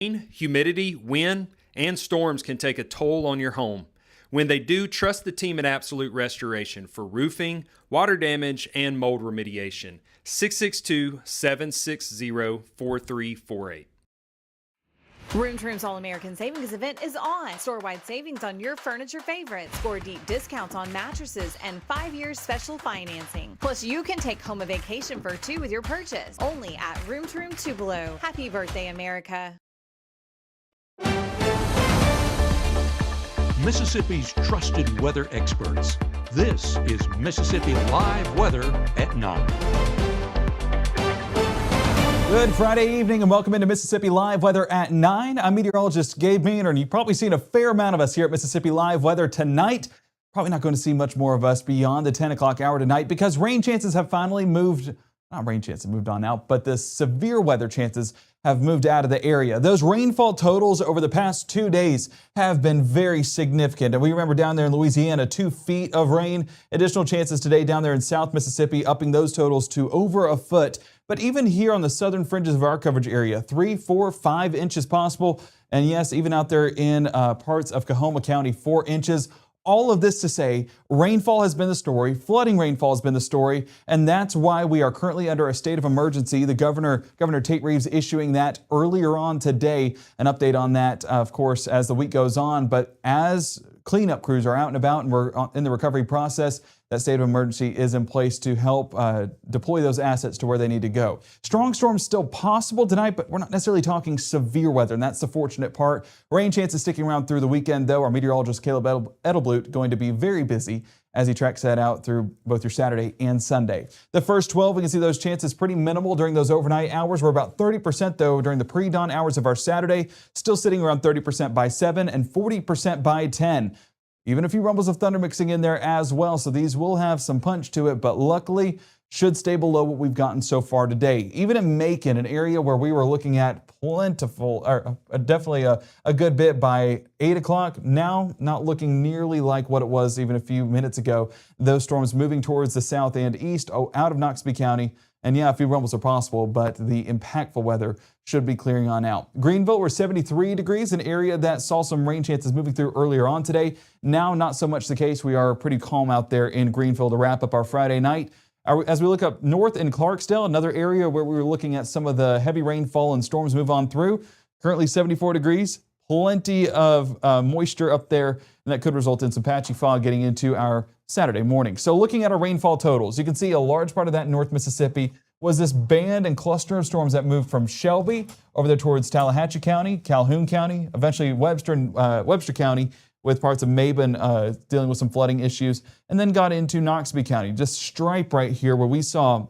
Humidity, wind, and storms can take a toll on your home. When they do, trust the team at Absolute Restoration for roofing, water damage, and mold remediation. 662-760-4348. Room to Room's All-American Savings event is on. Store-wide savings on your furniture favorites. Score deep discounts on mattresses and 5 years special financing. Plus, you can take home a vacation for two with your purchase. Only at Room to Room Tupelo. Happy birthday, America. Mississippi's trusted weather experts. This is Mississippi Live Weather at 9. Good Friday evening and welcome into Mississippi Live Weather at 9. I'm meteorologist Gabe Meaner, and you've probably seen a fair amount of us here at Mississippi Live Weather tonight. Probably not going to see much more of us beyond the 10 o'clock hour tonight because rain chances have finally moved. Not rain chances moved on out, but the severe weather chances have moved out of the area. Those rainfall totals over the past 2 days have been very significant. And we remember down there in Louisiana, 2 feet of rain. Additional chances today down there in South Mississippi, upping those totals to over a foot. But even here on the southern fringes of our coverage area, 3, 4, 5 inches possible. And yes, even out there in parts of Coahoma County, 4 inches. All of this to say, rainfall has been the story, flooding rainfall has been the story, and that's why we are currently under a state of emergency. The Governor Tate Reeves issuing that earlier on today. An update on that, of course, as the week goes on. But as cleanup crews are out and about and we're in the recovery process, that state of emergency is in place to help deploy those assets to where they need to go. Strong storms still possible tonight, but we're not necessarily talking severe weather, and that's the fortunate part. Rain chances sticking around through the weekend, though. Our meteorologist Caleb Edelblut going to be very busy as he tracks that out through both your Saturday and Sunday. The first 12, we can see those chances pretty minimal during those overnight hours. We're about 30%, though, during the pre-dawn hours of our Saturday, still sitting around 30% by 7 and 40% by 10. Even a few rumbles of thunder mixing in there as well, so these will have some punch to it, but luckily should stay below what we've gotten so far today. Even in Macon, an area where we were looking at plentiful, or definitely a good bit by 8 o'clock, now not looking nearly like what it was even a few minutes ago. Those storms moving towards the south and east, out of Noxubee County. And yeah, a few rumbles are possible, but the impactful weather should be clearing on out. Greenville, we're 73 degrees, an area that saw some rain chances moving through earlier on today. Now, not so much the case. We are pretty calm out there in Greenville to wrap up our Friday night. As we look up north in Clarksdale, another area where we were looking at some of the heavy rainfall and storms move on through. Currently 74 degrees, plenty of moisture up there, and that could result in some patchy fog getting into our Saturday morning. So looking at our rainfall totals, you can see a large part of that in North Mississippi was this band and cluster of storms that moved from Shelby over there towards Tallahatchie County, Calhoun County, eventually Webster County, with parts of Mabin dealing with some flooding issues, and then got into Noxubee County. Just stripe right here where we saw,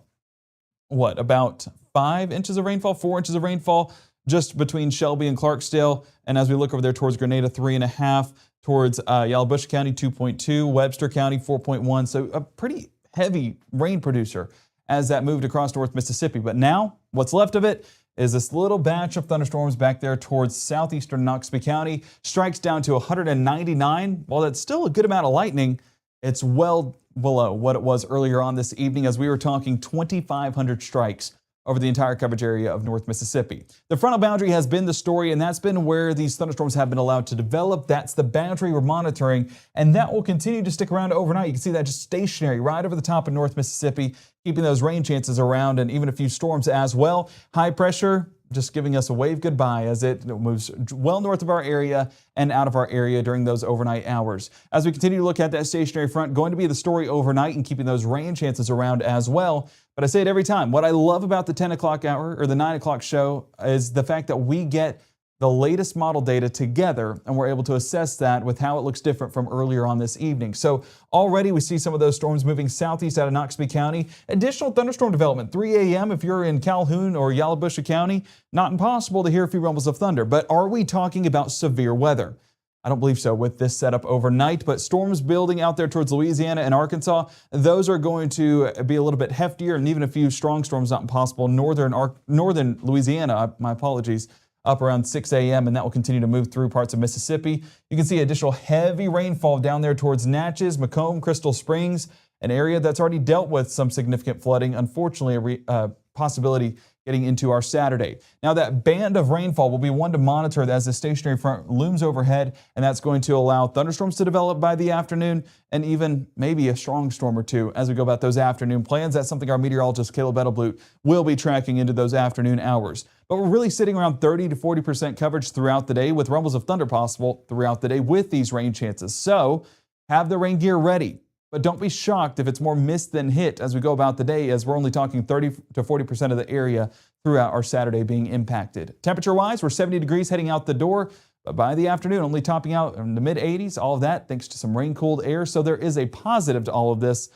about 5 inches of rainfall, 4 inches of rainfall, just between Shelby and Clarksdale. And as we look over there towards Grenada, 3.5, towards Yalobusha County, 2.2, Webster County, 4.1. So a pretty heavy rain producer as that moved across North Mississippi. But now what's left of it is this little batch of thunderstorms back there towards southeastern Noxubee County. Strikes down to 199. While that's still a good amount of lightning, it's well below what it was earlier on this evening as we were talking 2,500 strikes over the entire coverage area of North Mississippi. The frontal boundary has been the story, and that's been where these thunderstorms have been allowed to develop. That's the boundary we're monitoring, and that will continue to stick around overnight. You can see that just stationary right over the top of North Mississippi, keeping those rain chances around and even a few storms as well. High pressure just giving us a wave goodbye as it moves well north of our area and out of our area during those overnight hours. As we continue to look at that stationary front, going to be the story overnight and keeping those rain chances around as well. But I say it every time, what I love about the 10 o'clock hour or the 9 o'clock show is the fact that we get the latest model data together, and we're able to assess that with how it looks different from earlier on this evening. So already we see some of those storms moving southeast out of Noxubee County. Additional thunderstorm development, 3 a.m. if you're in Calhoun or Yalobusha County. Not impossible to hear a few rumbles of thunder, but are we talking about severe weather? I don't believe so with this setup overnight, but storms building out there towards Louisiana and Arkansas, those are going to be a little bit heftier, and even a few strong storms not impossible. Northern Louisiana, my apologies, up around 6 a.m., and that will continue to move through parts of Mississippi. You can see additional heavy rainfall down there towards Natchez, Macomb, Crystal Springs, an area that's already dealt with some significant flooding. Unfortunately, a possibility getting into our Saturday. Now that band of rainfall will be one to monitor as the stationary front looms overhead, and that's going to allow thunderstorms to develop by the afternoon and even maybe a strong storm or two as we go about those afternoon plans. That's something our meteorologist Caleb Edelblut will be tracking into those afternoon hours. But we're really sitting around 30 to 40% coverage throughout the day with rumbles of thunder possible throughout the day with these rain chances. So have the rain gear ready. But don't be shocked if it's more mist than hit as we go about the day, as we're only talking 30 to 40% of the area throughout our Saturday being impacted. Temperature-wise, we're 70 degrees heading out the door, but by the afternoon, only topping out in the mid-80s, all of that thanks to some rain-cooled air. So there is a positive to all of this.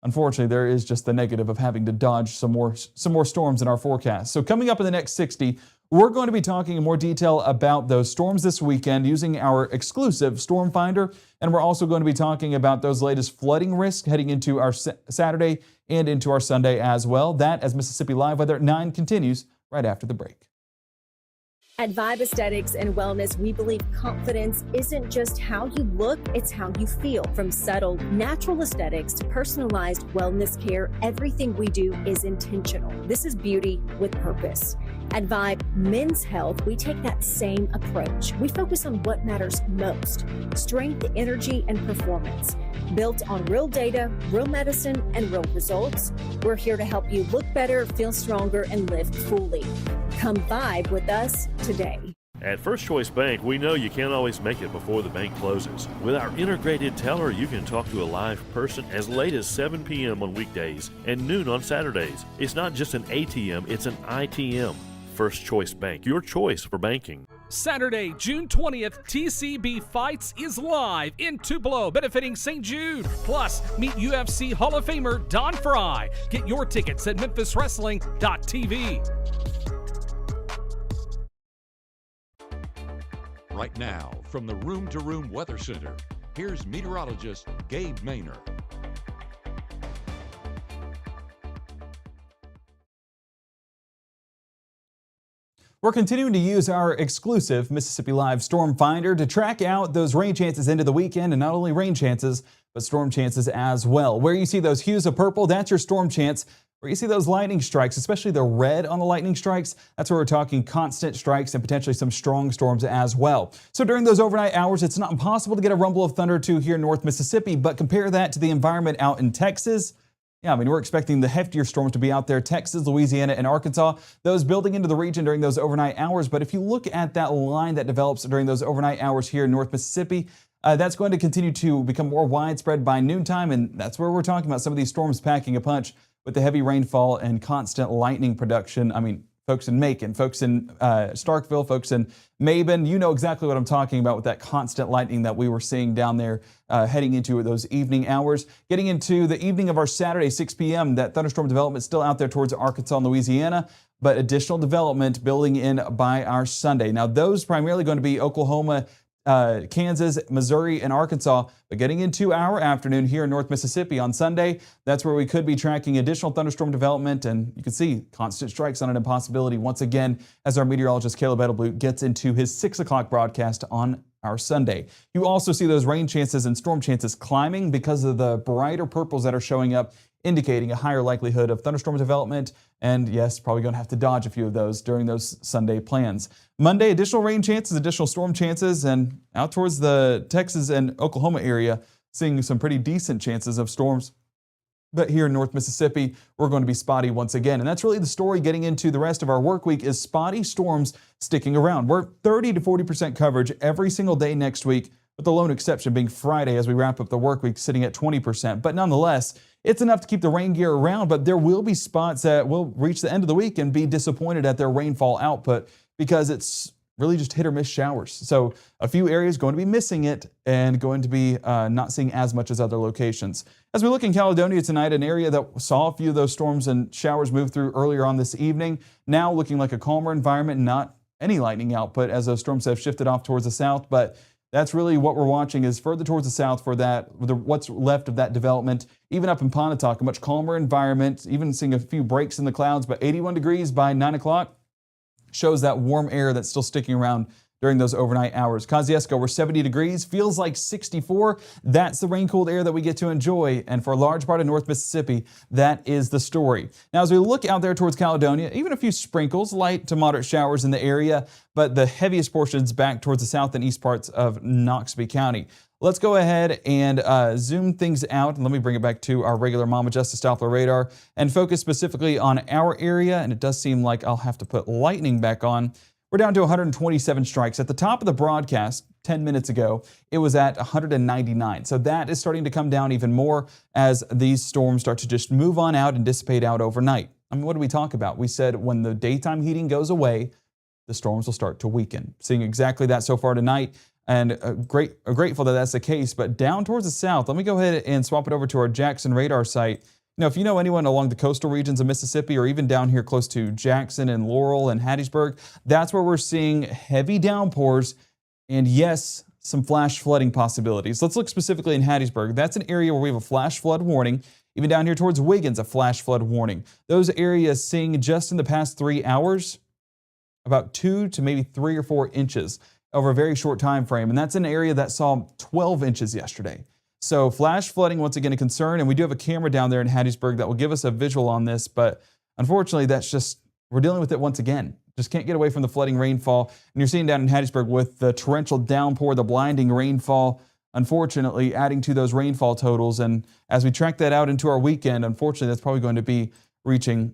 Unfortunately, there is just the negative of having to dodge some more storms in our forecast. So coming up in the next 60, we're going to be talking in more detail about those storms this weekend using our exclusive Storm Finder. And we're also going to be talking about those latest flooding risks heading into our Saturday and into our Sunday as well. That, as Mississippi Live Weather at 9 continues right after the break. At Vibe Aesthetics and Wellness, we believe confidence isn't just how you look, it's how you feel. From subtle, natural aesthetics to personalized wellness care, everything we do is intentional. This is beauty with purpose. At Vibe Men's Health, we take that same approach. We focus on what matters most: strength, energy, and performance. Built on real data, real medicine, and real results, we're here to help you look better, feel stronger, and live fully. Come vibe with us today. At First Choice Bank, we know you can't always make it before the bank closes. With our integrated teller, you can talk to a live person as late as 7 p.m. on weekdays and noon on Saturdays. It's not just an ATM, it's an ITM. First Choice Bank, your choice for banking. Saturday, June 20th, TCB Fights is live in Tupelo, benefiting St. Jude. Plus, meet UFC Hall of Famer Don Fry. Get your tickets at memphiswrestling.tv. Right now, from the Room to Room Weather Center, here's meteorologist Gabe Maynor. We're continuing to use our exclusive Mississippi Live Storm Finder to track out those rain chances into the weekend, and not only rain chances, but storm chances as well. Where you see those hues of purple, that's your storm chance. Where you see those lightning strikes, especially the red on the lightning strikes, that's where we're talking constant strikes and potentially some strong storms as well. So during those overnight hours, it's not impossible to get a rumble of thunder or two here in North Mississippi, but compare that to the environment out in Texas. Yeah, I mean, we're expecting the heftier storms to be out there, Texas, Louisiana, and Arkansas, those building into the region during those overnight hours. But if you look at that line that develops during those overnight hours here in North Mississippi, that's going to continue to become more widespread by noontime, and that's where we're talking about some of these storms packing a punch with the heavy rainfall and constant lightning production. I mean, folks in Macon, folks in Starkville, folks in Mabin, you know exactly what I'm talking about with that constant lightning that we were seeing down there heading into those evening hours. Getting into the evening of our Saturday, 6 p.m., that thunderstorm development still out there towards Arkansas and Louisiana, but additional development building in by our Sunday. Now, those primarily going to be Oklahoma, Kansas, Missouri, and Arkansas. But getting into our afternoon here in North Mississippi on Sunday, that's where we could be tracking additional thunderstorm development. And you can see constant strikes on an impossibility once again as our meteorologist Caleb Edelblut gets into his 6 o'clock broadcast on our Sunday. You also see those rain chances and storm chances climbing because of the brighter purples that are showing up, indicating a higher likelihood of thunderstorm development. And yes, probably going to have to dodge a few of those during those Sunday plans. Monday, additional rain chances, additional storm chances, and out towards the Texas and Oklahoma area, seeing some pretty decent chances of storms. But here in North Mississippi, we're going to be spotty once again. And that's really the story getting into the rest of our work week is spotty storms sticking around. We're 30 to 40% coverage every single day next week, with the lone exception being Friday as we wrap up the work week sitting at 20%. But nonetheless, it's enough to keep the rain gear around, but there will be spots that will reach the end of the week and be disappointed at their rainfall output because it's really just hit or miss showers. So a few areas going to be missing it and going to be not seeing as much as other locations. As we look in Caledonia tonight, an area that saw a few of those storms and showers move through earlier on this evening, now looking like a calmer environment, not any lightning output as those storms have shifted off towards the south, but that's really what we're watching is further towards the south for that, what's left of that development. Even up in Pontotoc, a much calmer environment, even seeing a few breaks in the clouds, but 81 degrees by 9 o'clock shows that warm air that's still sticking around during those overnight hours. Kosciuszko, we're 70 degrees, feels like 64. That's the rain-cooled air that we get to enjoy. And for a large part of North Mississippi, that is the story. Now, as we look out there towards Caledonia, even a few sprinkles, light to moderate showers in the area, but the heaviest portions back towards the south and east parts of Noxubee County. Let's go ahead and zoom things out. Let me bring it back to our regular Mama Justice Doppler radar and focus specifically on our area. And it does seem like I'll have to put lightning back on. We're down to 127 strikes. At the top of the broadcast 10 minutes ago, it was at 199. So that is starting to come down even more as these storms start to just move on out and dissipate out overnight. I mean, what did we talk about? We said when the daytime heating goes away, the storms will start to weaken. Seeing exactly that so far tonight, and grateful that that's the case. But down towards the south, let me go ahead and swap it over to our Jackson radar site. Now, if you know anyone along the coastal regions of Mississippi or even down here close to Jackson and Laurel and Hattiesburg, that's where we're seeing heavy downpours and, yes, some flash flooding possibilities. Let's look specifically in Hattiesburg. That's an area where we have a flash flood warning. Even down here towards Wiggins, a flash flood warning. Those areas seeing just in the past 3 hours about 2 to maybe 3 or 4 inches over a very short time frame. And that's an area that saw 12 inches yesterday. So flash flooding, once again, a concern. And we do have a camera down there in Hattiesburg that will give us a visual on this. But unfortunately, we're dealing with it once again. Just can't get away from the flooding rainfall. And you're seeing down in Hattiesburg with the torrential downpour, the blinding rainfall, unfortunately adding to those rainfall totals. And as we track that out into our weekend, unfortunately, that's probably going to be reaching,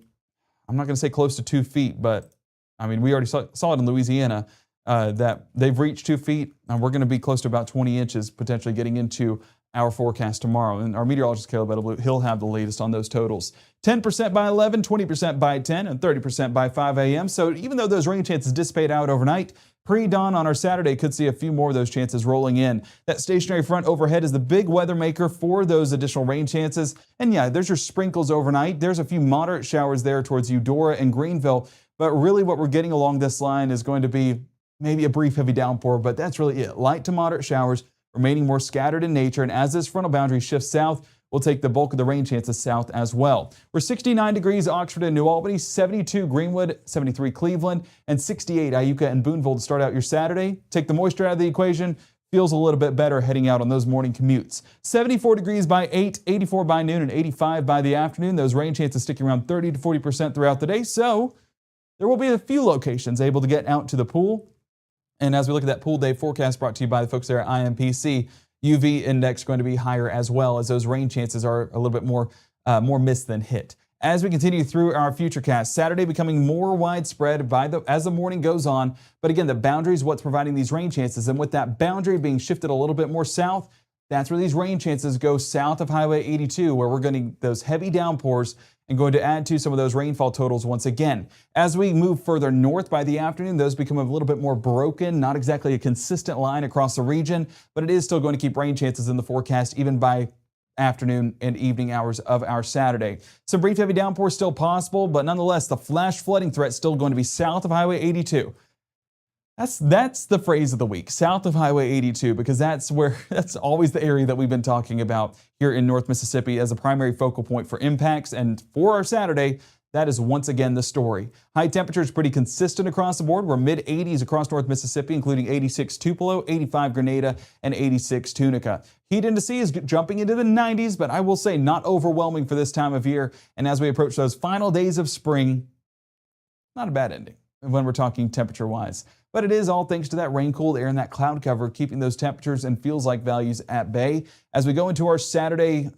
I'm not going to say close to 2 feet, but I mean, we already saw it in Louisiana that they've reached 2 feet, and we're going to be close to about 20 inches potentially getting into our forecast tomorrow. And our meteorologist, Caleb Edelblut, he'll have the latest on those totals. 10% by 11, 20% by 10, and 30% by 5 a.m. So even though those rain chances dissipate out overnight, pre-dawn on our Saturday could see a few more of those chances rolling in. That stationary front overhead is the big weather maker for those additional rain chances. And yeah, there's your sprinkles overnight. There's a few moderate showers there towards Eudora and Greenville. But really what we're getting along this line is going to be maybe a brief heavy downpour, but that's really it. Light to moderate showers, remaining more scattered in nature. And as this frontal boundary shifts south, we'll take the bulk of the rain chances south as well. We're 69 degrees Oxford and New Albany, 72 Greenwood, 73 Cleveland, and 68 Iuka and Boonville to start out your Saturday. Take the moisture out of the equation. Feels a little bit better heading out on those morning commutes. 74 degrees by 8, 84 by noon, and 85 by the afternoon. Those rain chances sticking around 30 to 40% throughout the day. So there will be a few locations able to get out to the pool. And as we look at that pool day forecast brought to you by the folks there at IMPC, UV index going to be higher as well, as those rain chances are a little bit more missed than hit. As we continue through our futurecast, Saturday becoming more widespread as the morning goes on. But again, the boundary is what's providing these rain chances. And with that boundary being shifted a little bit more south, that's where these rain chances go south of Highway 82, where we're getting those heavy downpours and going to add to some of those rainfall totals once again. As we move further north by the afternoon, those become a little bit more broken, not exactly a consistent line across the region, but it is still going to keep rain chances in the forecast even by afternoon and evening hours of our Saturday. Some brief heavy downpours still possible, but nonetheless, the flash flooding threat still going to be south of Highway 82. That's the phrase of the week, south of Highway 82, because that's always the area that we've been talking about here in North Mississippi as a primary focal point for impacts. And for our Saturday, that is once again the story. High temperatures pretty consistent across the board. We're mid-80s across North Mississippi, including 86 Tupelo, 85 Grenada, and 86 Tunica. Heat index is jumping into the 90s, but I will say not overwhelming for this time of year. And as we approach those final days of spring, not a bad ending when we're talking temperature-wise. But it is all thanks to that rain-cooled air and that cloud cover keeping those temperatures and feels-like values at bay. As we go into our Saturday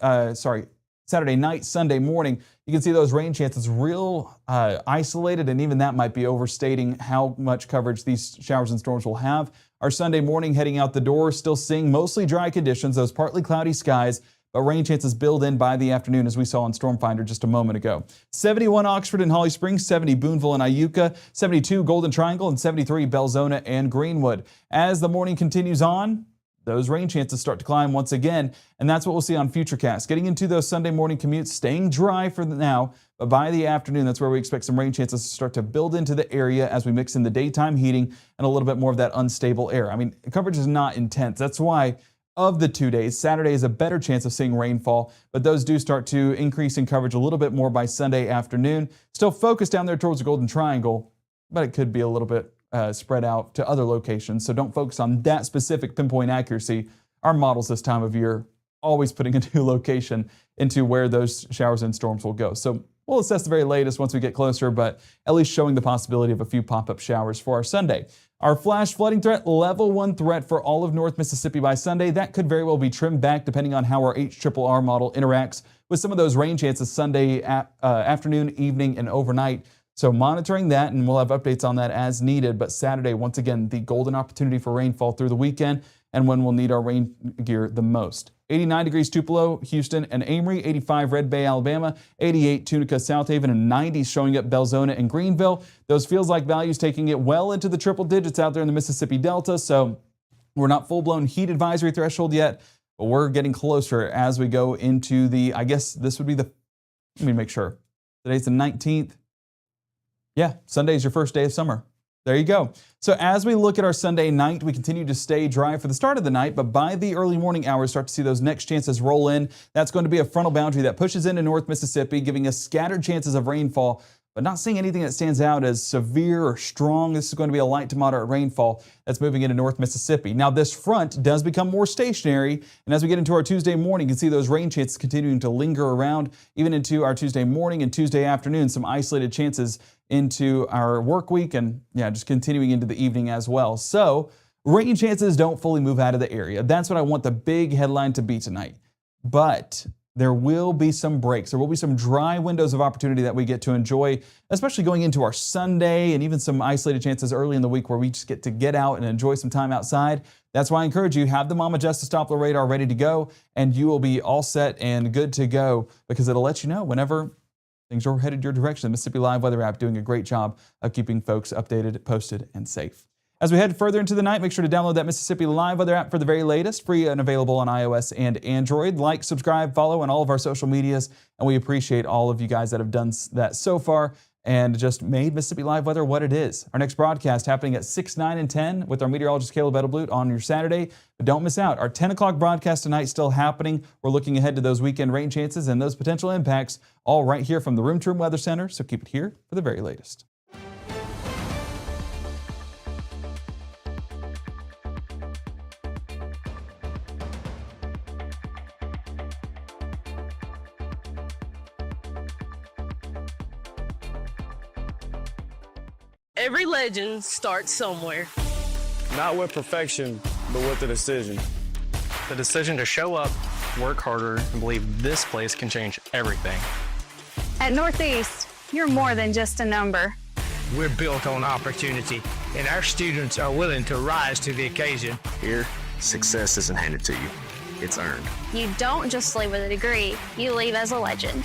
night, Sunday morning, you can see those rain chances real isolated, and even that might be overstating how much coverage these showers and storms will have. Our Sunday morning heading out the door, still seeing mostly dry conditions, those partly cloudy skies, but rain chances build in by the afternoon, as we saw on Storm Finder just a moment ago. 71 Oxford and Holly Springs, 70 Boonville and Iuka, 72 Golden Triangle, and 73 Belzona and Greenwood. As the morning continues on, those rain chances start to climb once again, and that's what we'll see on Futurecast. Getting into those Sunday morning commutes, staying dry for now, but by the afternoon, that's where we expect some rain chances to start to build into the area as we mix in the daytime heating and a little bit more of that unstable air. I mean, coverage is not intense. That's why of the 2 days, Saturday is a better chance of seeing rainfall, but those do start to increase in coverage a little bit more by Sunday afternoon. Still focused down there towards the Golden Triangle, but it could be a little bit spread out to other locations. So don't focus on that specific pinpoint accuracy. Our models this time of year always putting a new location into where those showers and storms will go. So we'll assess the very latest once we get closer, but at least showing the possibility of a few pop-up showers for our Sunday. Our flash flooding threat, level 1 threat for all of North Mississippi by Sunday. That could very well be trimmed back depending on how our HRRR model interacts with some of those rain chances Sunday afternoon, evening, and overnight. So monitoring that, and we'll have updates on that as needed. But Saturday, once again, the golden opportunity for rainfall through the weekend and when we'll need our rain gear the most. 89 degrees Tupelo, Houston, and Amory. 85 Red Bay, Alabama. 88 Tunica, South Haven, and 90 showing up Belzona and Greenville. Those feels like values taking it well into the triple digits out there in the Mississippi Delta. So we're not full-blown heat advisory threshold yet, but we're getting closer as we go into the, I guess this would be the, let me make sure. Today's the 19th. Yeah, Sunday is your first day of summer. There you go. So as we look at our Sunday night, we continue to stay dry for the start of the night, but by the early morning hours, start to see those next chances roll in. That's going to be a frontal boundary that pushes into North Mississippi, giving us scattered chances of rainfall, but not seeing anything that stands out as severe or strong. This is going to be a light to moderate rainfall that's moving into North Mississippi. Now, this front does become more stationary, and as we get into our Tuesday morning, you can see those rain chances continuing to linger around, even into our Tuesday morning and Tuesday afternoon, some isolated chances into our work week, and yeah, just continuing into the evening as well. So rain chances don't fully move out of the area. That's what I want the big headline to be tonight. But there will be some breaks. There will be some dry windows of opportunity that we get to enjoy, especially going into our Sunday, and even some isolated chances early in the week where we just get to get out and enjoy some time outside. That's why I encourage you, have the Mama Justice Doppler radar ready to go, and you will be all set and good to go, because it'll let you know whenever things are headed your direction. The Mississippi Live Weather app doing a great job of keeping folks updated, posted, and safe. As we head further into the night, make sure to download that Mississippi Live Weather app for the very latest, free and available on iOS and Android. Like, subscribe, follow on all of our social medias, and we appreciate all of you guys that have done that so far and just made Mississippi Live Weather what it is. Our next broadcast happening at 6, 9, and 10 with our meteorologist Caleb Edelblut on your Saturday. But don't miss out. Our 10 o'clock broadcast tonight still happening. We're looking ahead to those weekend rain chances and those potential impacts, all right here from the Room to Room Weather Center. So keep it here for the very latest. Every legend starts somewhere. Not with perfection, but with the decision. The decision to show up, work harder, and believe this place can change everything. At Northeast, you're more than just a number. We're built on opportunity, and our students are willing to rise to the occasion. Here, success isn't handed to you. It's earned. You don't just leave with a degree, you leave as a legend.